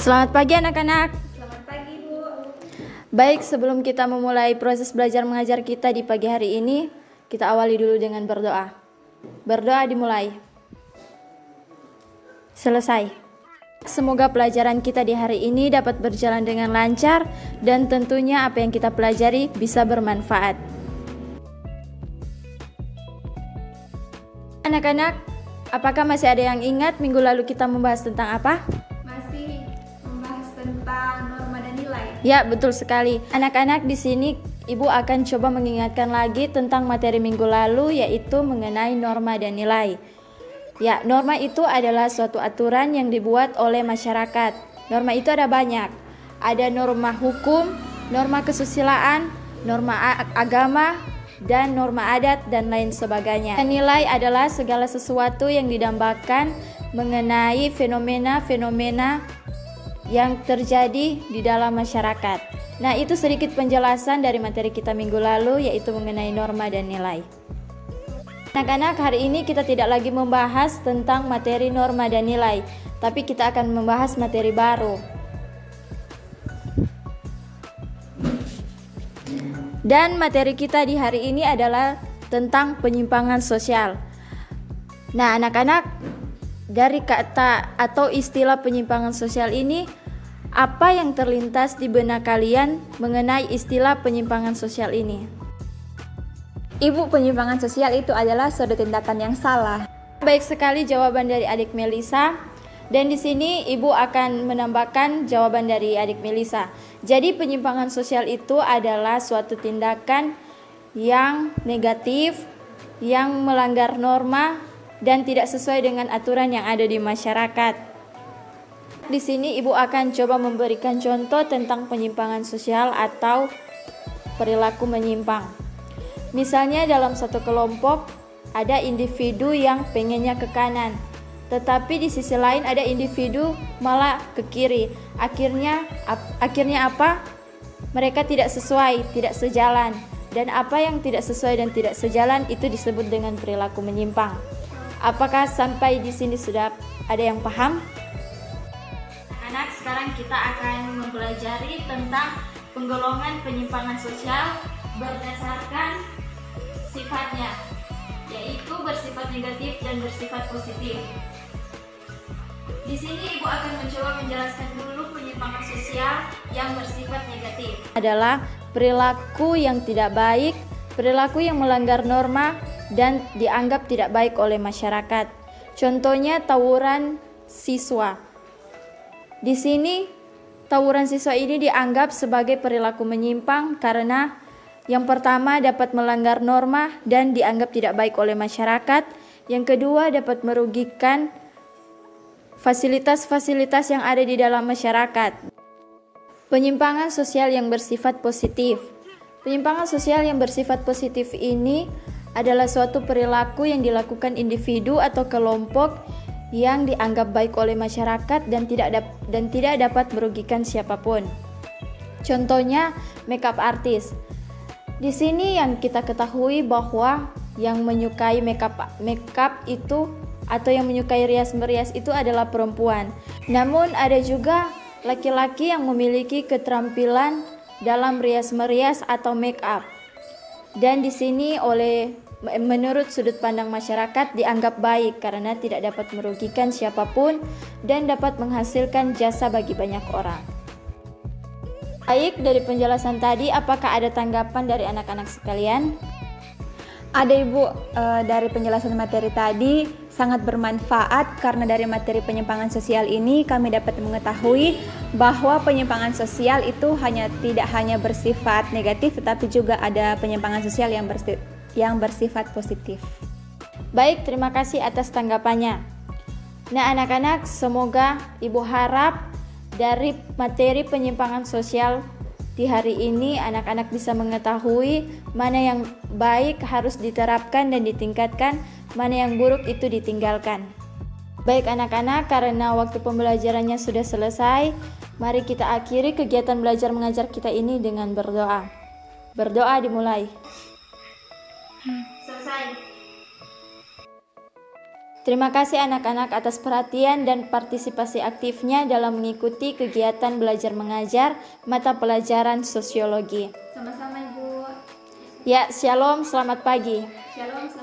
Selamat pagi anak-anak. Selamat pagi, Bu. Baik, sebelum kita memulai proses belajar mengajar kita di pagi hari ini, kita awali dulu dengan berdoa. Berdoa dimulai. Selesai. Semoga pelajaran kita di hari ini dapat berjalan dengan lancar dan tentunya apa yang kita pelajari bisa bermanfaat. Anak-anak, apakah masih ada yang ingat minggu lalu kita membahas tentang apa? Masih membahas tentang norma dan nilai. Ya, betul sekali. Anak-anak, di sini Ibu akan coba mengingatkan lagi tentang materi minggu lalu, yaitu mengenai norma dan nilai. Ya, norma itu adalah suatu aturan yang dibuat oleh masyarakat. Norma itu ada banyak. Ada norma hukum, norma kesusilaan, norma agama, dan norma adat, dan lain sebagainya. Nilai adalah segala sesuatu yang didambakan mengenai fenomena-fenomena yang terjadi di dalam masyarakat. Nah, itu sedikit penjelasan dari materi kita minggu lalu, yaitu mengenai norma dan nilai. Anak-anak, hari ini kita tidak lagi membahas tentang materi norma dan nilai, tapi kita akan membahas materi baru. Dan materi kita di hari ini adalah tentang penyimpangan sosial. Nah, anak-anak, dari kata atau istilah penyimpangan sosial ini, apa yang terlintas di benak kalian mengenai istilah penyimpangan sosial ini? Ibu, penyimpangan sosial itu adalah suatu tindakan yang salah. Baik sekali jawaban dari adik Melisa. Dan di sini Ibu akan menambahkan jawaban dari adik Melisa. Jadi penyimpangan sosial itu adalah suatu tindakan yang negatif, yang melanggar norma dan tidak sesuai dengan aturan yang ada di masyarakat. Di sini Ibu akan coba memberikan contoh tentang penyimpangan sosial atau perilaku menyimpang. Misalnya dalam satu kelompok ada individu yang pengennya ke kanan, tetapi di sisi lain ada individu malah ke kiri. Akhirnya apa? Mereka tidak sesuai, tidak sejalan. Dan apa yang tidak sesuai dan tidak sejalan itu disebut dengan perilaku menyimpang. Apakah sampai di sini sudah ada yang paham? Anak, sekarang kita akan mempelajari tentang penggolongan penyimpangan sosial berdasarkan sifatnya, yaitu bersifat negatif dan bersifat positif. Di sini Ibu akan mencoba menjelaskan dulu penyimpangan sosial yang bersifat negatif. Adalah perilaku yang tidak baik, perilaku yang melanggar norma dan dianggap tidak baik oleh masyarakat. Contohnya tawuran siswa. Di sini tawuran siswa ini dianggap sebagai perilaku menyimpang karena yang pertama dapat melanggar norma dan dianggap tidak baik oleh masyarakat. Yang kedua dapat merugikan fasilitas-fasilitas yang ada di dalam masyarakat. Penyimpangan sosial yang bersifat positif. Penyimpangan sosial yang bersifat positif ini adalah suatu perilaku yang dilakukan individu atau kelompok yang dianggap baik oleh masyarakat dan tidak dapat merugikan siapapun. Contohnya makeup artist. Di sini yang kita ketahui bahwa yang menyukai makeup itu atau yang menyukai rias-merias itu adalah perempuan. Namun ada juga laki-laki yang memiliki keterampilan dalam rias-merias atau makeup. Dan di sini menurut sudut pandang masyarakat dianggap baik karena tidak dapat merugikan siapapun dan dapat menghasilkan jasa bagi banyak orang. Baik, dari penjelasan tadi, apakah ada tanggapan dari anak-anak sekalian? Ada, Ibu. Dari penjelasan materi tadi sangat bermanfaat karena dari materi penyimpangan sosial ini kami dapat mengetahui bahwa penyimpangan sosial itu tidak hanya bersifat negatif, tetapi juga ada penyimpangan sosial yang bersifat positif. Baik, terima kasih atas tanggapannya. Nah, anak-anak, semoga Ibu harap dari materi penyimpangan sosial di hari ini anak-anak bisa mengetahui mana yang baik harus diterapkan dan ditingkatkan, mana yang buruk itu ditinggalkan. Baik anak-anak, karena waktu pembelajarannya sudah selesai, mari kita akhiri kegiatan belajar mengajar kita ini dengan berdoa. Berdoa dimulai. Selesai. Terima kasih anak-anak atas perhatian dan partisipasi aktifnya dalam mengikuti kegiatan belajar mengajar mata pelajaran sosiologi. Sama-sama Ibu. Ya, shalom, selamat pagi. Shalom.